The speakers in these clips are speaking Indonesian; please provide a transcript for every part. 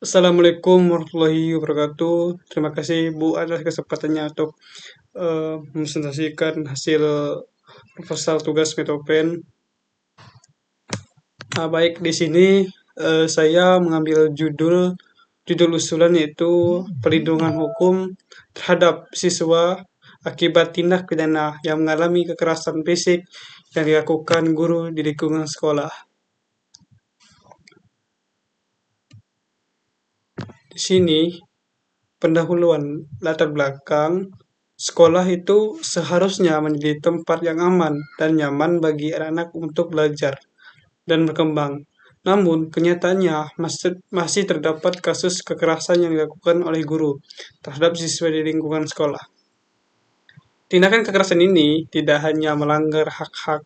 Assalamualaikum warahmatullahi wabarakatuh. Terima kasih Bu atas kesempatannya untuk mempresentasikan hasil proposal tugas Metopen. Baik, di sini saya mengambil judul usulan yaitu perlindungan hukum terhadap siswa akibat tindak pidana yang mengalami kekerasan fisik yang dilakukan guru di lingkungan sekolah. Di sini pendahuluan latar belakang, sekolah itu seharusnya menjadi tempat yang aman dan nyaman bagi anak-anak untuk belajar dan berkembang. Namun, kenyataannya masih terdapat kasus kekerasan yang dilakukan oleh guru terhadap siswa di lingkungan sekolah. Tindakan kekerasan ini tidak hanya melanggar hak-hak,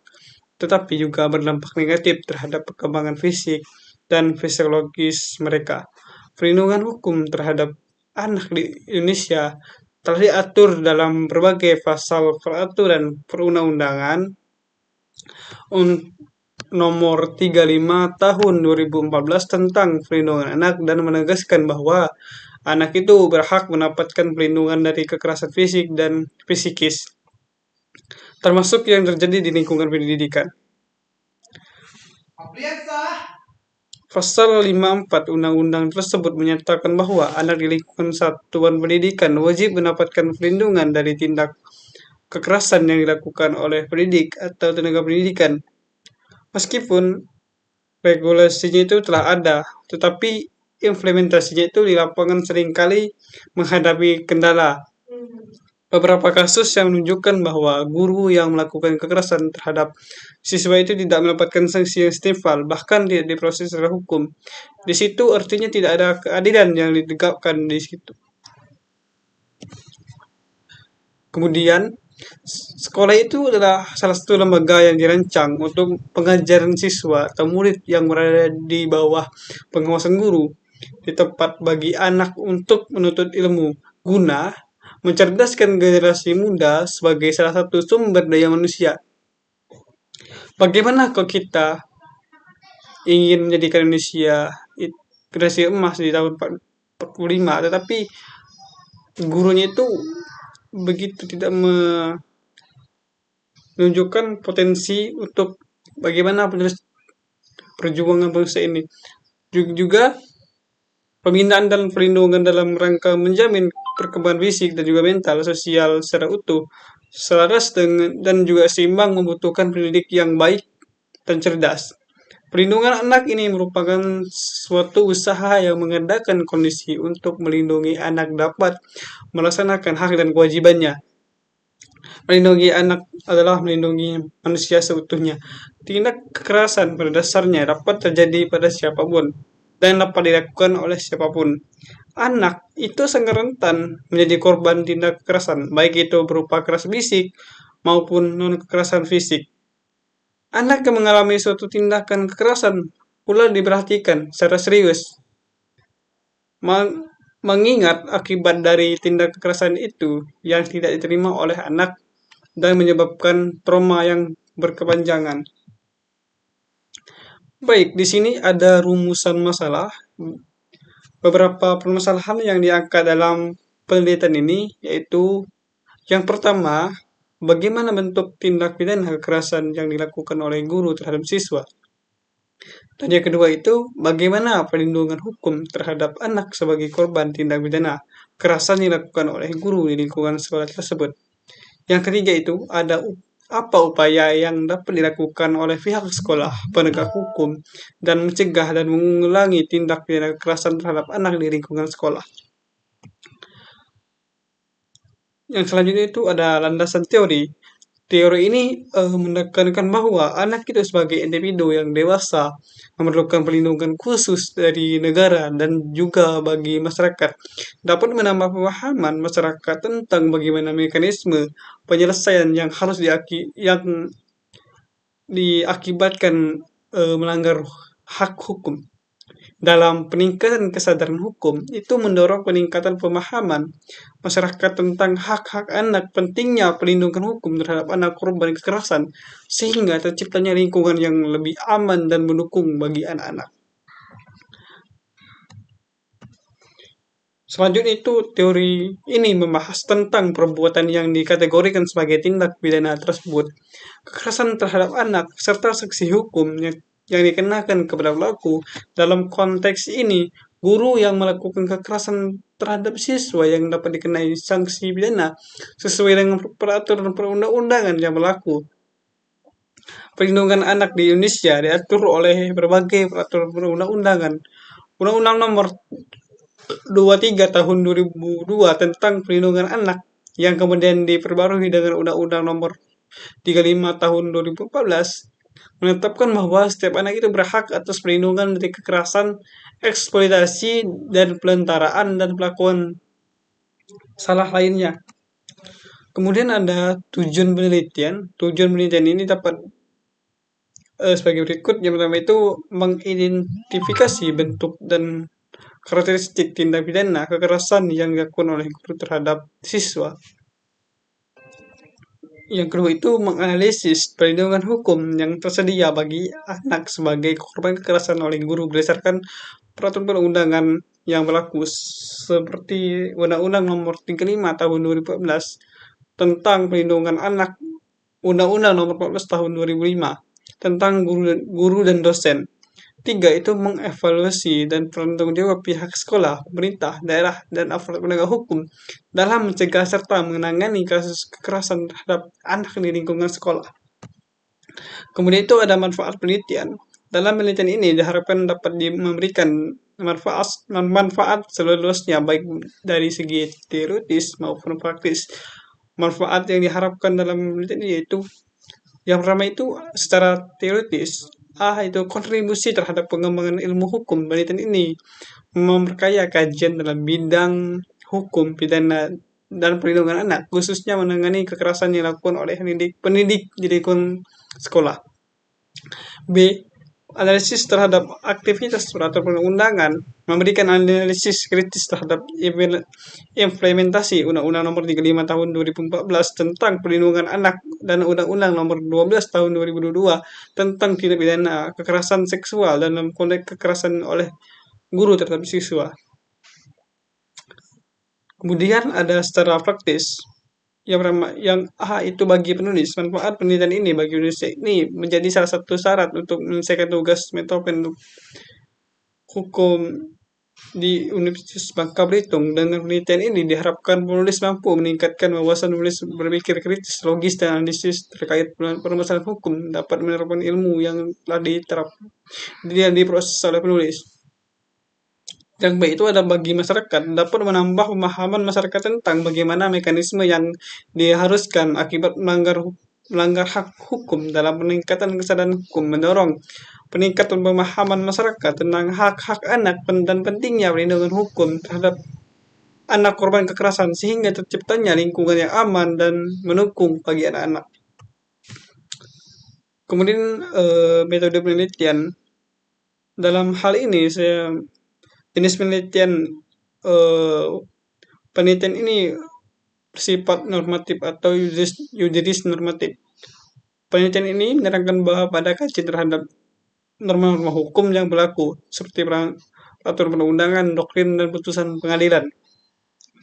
tetapi juga berdampak negatif terhadap perkembangan fisik dan fisiologis mereka. Perlindungan hukum terhadap anak di Indonesia telah diatur dalam berbagai pasal peraturan perundang-undangan nomor 35 tahun 2014 tentang perlindungan anak dan menegaskan bahwa anak itu berhak mendapatkan perlindungan dari kekerasan fisik dan psikis, termasuk yang terjadi di lingkungan pendidikan. Pasal 54 Undang-Undang tersebut menyatakan bahwa anak di lingkungan satuan pendidikan wajib mendapatkan perlindungan dari tindak kekerasan yang dilakukan oleh pendidik atau tenaga pendidikan. Meskipun regulasinya itu telah ada, tetapi implementasinya itu di lapangan seringkali menghadapi kendala. Beberapa kasus yang menunjukkan bahwa guru yang melakukan kekerasan terhadap siswa itu tidak mendapatkan sanksi yang setimpal, bahkan tidak diproses secara hukum. Di situ artinya tidak ada keadilan yang ditegakkan di situ. Kemudian, sekolah itu adalah salah satu lembaga yang dirancang untuk pengajaran siswa atau murid yang berada di bawah pengawasan guru, di tempat bagi anak untuk menuntut ilmu, guna mencerdaskan generasi muda sebagai salah satu sumber daya manusia. Bagaimana kalau kita ingin menjadikan Indonesia generasi emas di tahun 45, tetapi gurunya itu begitu tidak menunjukkan potensi untuk bagaimana perjuangan bangsa ini. Juga pembinaan dan perlindungan dalam rangka menjamin perkembangan fisik dan juga mental sosial secara utuh, selaras dengan dan juga seimbang membutuhkan pendidik yang baik dan cerdas. Perlindungan anak ini merupakan suatu usaha yang mengadakan kondisi untuk melindungi anak dapat melaksanakan hak dan kewajibannya. Melindungi anak adalah melindungi manusia seutuhnya. Tindak kekerasan pada dasarnya dapat terjadi pada siapapun dan dapat dilakukan oleh siapapun. Anak itu sangat rentan menjadi korban tindak kekerasan, baik itu berupa kekerasan fisik maupun non-kekerasan fisik. Anak yang mengalami suatu tindakan kekerasan pula diperhatikan secara serius. Mengingat akibat dari tindak kekerasan itu yang tidak diterima oleh anak dan menyebabkan trauma yang berkepanjangan. Baik, di sini ada rumusan masalah. Beberapa permasalahan yang diangkat dalam penelitian ini yaitu yang pertama, bagaimana bentuk tindak pidana kekerasan yang dilakukan oleh guru terhadap siswa. Dan yang kedua itu, bagaimana perlindungan hukum terhadap anak sebagai korban tindak pidana kekerasan yang dilakukan oleh guru di lingkungan sekolah tersebut. Yang ketiga itu, ada apa upaya yang dapat dilakukan oleh pihak sekolah, penegak hukum, dan mencegah dan mengulangi tindak pidana kekerasan terhadap anak di lingkungan sekolah. Yang selanjutnya itu ada landasan teori. Teori ini menekankan bahwa anak itu sebagai individu yang dewasa memerlukan perlindungan khusus dari negara dan juga bagi masyarakat. Dapat menambah pemahaman masyarakat tentang bagaimana mekanisme penyelesaian yang harus diakibatkan melanggar hak hukum. Dalam peningkatan kesadaran hukum, itu mendorong peningkatan pemahaman masyarakat tentang hak-hak anak, pentingnya perlindungan hukum terhadap anak korban kekerasan, sehingga terciptanya lingkungan yang lebih aman dan mendukung bagi anak-anak. Selanjutnya itu teori ini membahas tentang perbuatan yang dikategorikan sebagai tindak pidana tersebut, kekerasan terhadap anak, serta sanksi hukum yang dikenakan kepada pelaku. Dalam konteks ini, guru yang melakukan kekerasan terhadap siswa yang dapat dikenai sanksi pidana sesuai dengan peraturan perundang-undangan yang berlaku. Perlindungan anak di Indonesia diatur oleh berbagai peraturan perundang-undangan. Undang-Undang Nomor 23 Tahun 2002 tentang Perlindungan Anak yang kemudian diperbarui dengan Undang-Undang Nomor 35 Tahun 2014 menetapkan bahwa setiap anak itu berhak atas perlindungan dari kekerasan, eksploitasi, dan pelentaraan dan pelakuan salah lainnya. Kemudian ada tujuan penelitian. Tujuan penelitian ini dapat sebagai berikut. Yang pertama itu mengidentifikasi bentuk dan karakteristik tindak pidana kekerasan yang dilakukan oleh guru terhadap siswa. Yang kedua itu menganalisis perlindungan hukum yang tersedia bagi anak sebagai korban kekerasan oleh guru berdasarkan peraturan perundangan yang berlaku seperti Undang-Undang Nomor 35 Tahun 2014 tentang Perlindungan Anak, Undang-Undang Nomor 14 Tahun 2005 tentang guru dan dosen. Tiga, itu mengevaluasi dan bertanggung jawab pihak sekolah, pemerintah, daerah, dan aparat penegak hukum dalam mencegah serta menangani kasus kekerasan terhadap anak di lingkungan sekolah. Kemudian itu ada manfaat penelitian. Dalam penelitian ini diharapkan dapat memberikan manfaat seluruhnya baik dari segi teoritis maupun praktis. Manfaat yang diharapkan dalam penelitian ini yaitu yang pertama itu secara teoritis, itu kontribusi terhadap pengembangan ilmu hukum. Penelitian ini memperkaya kajian dalam bidang hukum, pidana, dan perlindungan anak, khususnya menangani kekerasan yang dilakukan oleh pendidik di lingkungan sekolah. B. Analisis terhadap aktivitas peraturan perundang-undangan, memberikan analisis kritis terhadap implementasi Undang-Undang Nomor 35 Tahun 2014 tentang Perlindungan Anak dan Undang-Undang Nomor 12 Tahun 2022 tentang tindak pidana kekerasan seksual dalam konteks kekerasan oleh guru terhadap siswa. Kemudian ada secara praktis. Yang pertama, itu bagi penulis, manfaat penelitian ini bagi penulis ini menjadi salah satu syarat untuk menyelesaikan tugas metopen untuk hukum di Universitas Bangka Belitung. Dengan penelitian ini diharapkan penulis mampu meningkatkan wawasan penulis berpikir kritis, logis, dan analisis terkait permasalahan hukum, dapat menerapkan ilmu yang telah diproses oleh penulis. Yang baik itu ada bagi masyarakat, dapat menambah pemahaman masyarakat tentang bagaimana mekanisme yang diharuskan akibat melanggar hak hukum dalam peningkatan kesadaran hukum, mendorong peningkatan pemahaman masyarakat tentang hak-hak anak dan pentingnya perlindungan hukum terhadap anak korban kekerasan sehingga terciptanya lingkungan yang aman dan mendukung bagi anak-anak. Kemudian metode penelitian. Dalam hal ini jenis penelitian ini bersifat normatif atau juridis normatif. Penelitian ini menerangkan bahwa pada kajian terhadap norma-norma hukum yang berlaku seperti peraturan perundangan, doktrin, dan putusan pengadilan.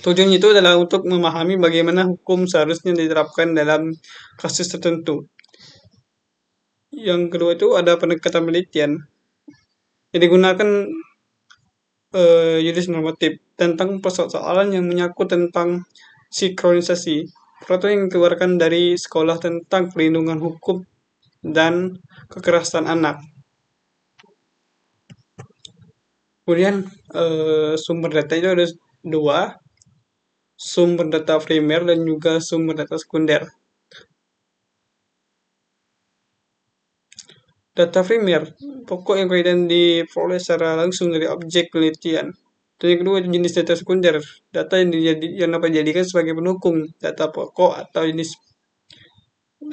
Tujuannya itu adalah untuk memahami bagaimana hukum seharusnya diterapkan dalam kasus tertentu. Yang kedua itu ada pendekatan penelitian yang digunakan juridis normatif tentang persoalan yang menyangkut tentang sinkronisasi peraturan yang dikeluarkan dari sekolah tentang perlindungan hukum dan kekerasan anak. Kemudian sumber data itu ada dua, sumber data primer dan juga sumber data sekunder. Data primer, pokok yang kemudian diperoleh secara langsung dari objek penelitian. Dan yang kedua, jenis data sekunder, data yang dapat dijadikan sebagai pendukung data pokok atau jenis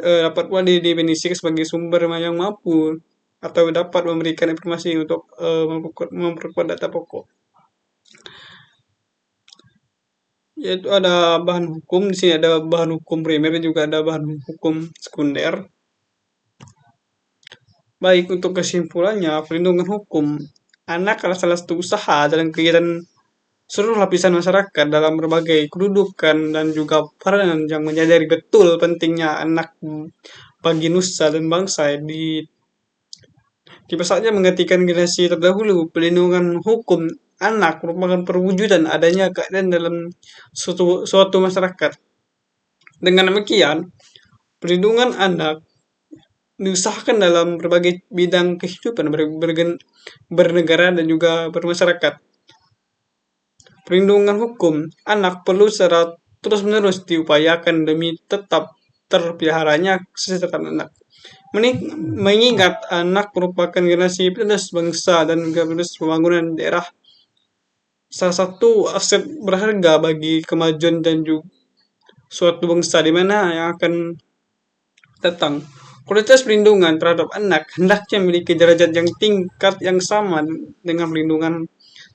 dapat pula didefinisikan sebagai sumber yang mampu atau dapat memberikan informasi untuk memperkuat data pokok. Yaitu ada bahan hukum, di sini ada bahan hukum primer dan juga ada bahan hukum sekunder. Baik, untuk kesimpulannya, perlindungan hukum anak adalah salah satu usaha dalam kegiatan seluruh lapisan masyarakat dalam berbagai kedudukan dan juga peranan yang menyadari betul pentingnya anak bagi nusa dan bangsa di saatnya menggantikan generasi terdahulu. Pelindungan hukum anak merupakan perwujudan adanya keadaan dalam suatu masyarakat. Dengan demikian, perlindungan anak diusahakan dalam berbagai bidang kehidupan bernegara dan juga bermasyarakat. Perlindungan hukum anak perlu secara terus-menerus diupayakan demi tetap terpeliharanya kesejahteraan anak. Mengingat anak merupakan generasi penerus bangsa dan juga penerus pembangunan daerah, salah satu aset berharga bagi kemajuan dan juga suatu bangsa di mana yang akan datang. Kualitas perlindungan terhadap anak hendaknya memiliki derajat yang tingkat yang sama dengan perlindungan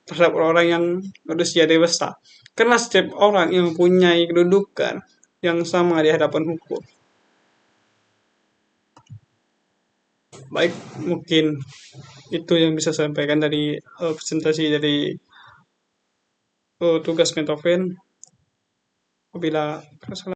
terhadap orang yang berusia dewasa. Karena setiap orang yang mempunyai kedudukan yang sama di hadapan hukum. Baik, mungkin itu yang bisa saya sampaikan dari presentasi dari tugas Metoven. Apabila